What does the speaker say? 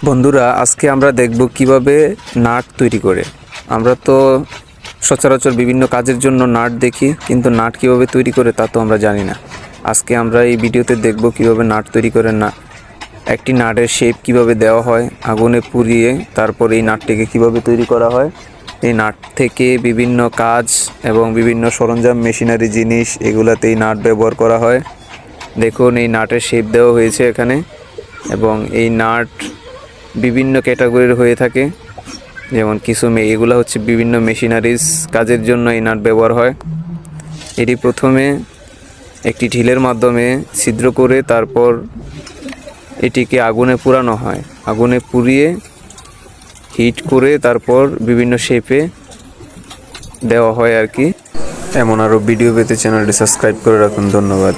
বন্ধুরা, আজকে আমরা দেখব কিভাবে নাট তৈরি করে। আমরা তো সচরাচর বিভিন্ন কাজের জন্য নাট দেখি, কিন্তু নাট কিভাবে তৈরি করে তা তো আমরা জানি না। আজকে আমরা এই ভিডিওতে দেখব কিভাবে নাট তৈরি করে, একটি নাটের শেপ কিভাবে দেওয়া হয়, আগুনে পুড়িয়ে তারপর এই নাটটিকে কিভাবে তৈরি করা হয়। এই নাট থেকে বিভিন্ন কাজ এবং বিভিন্ন সরঞ্জাম, মেশিনারি জিনিস, এগুলাতে এই নাট ব্যবহার করা হয়। দেখুন, এই নাটের শেপ দেওয়া হয়েছে এখানে, এবং এই নাট বিভিন্ন ক্যাটাগরির হয়ে থাকে। যেমন এগুলো হচ্ছে বিভিন্ন মেশিনারিজ কাজের জন্য এই নাট ব্যবহার হয়। এটি প্রথমে একটি ঢিলের মাধ্যমে ছিদ্র করে তারপর এটিকে আগুনে পোড়ানো হয়। আগুনে পুড়িয়ে হিট করে তারপর বিভিন্ন শেপে দেওয়া হয় আর কি। এমন আরও ভিডিও পেতে চ্যানেলটি সাবস্ক্রাইব করে রাখুন। ধন্যবাদ।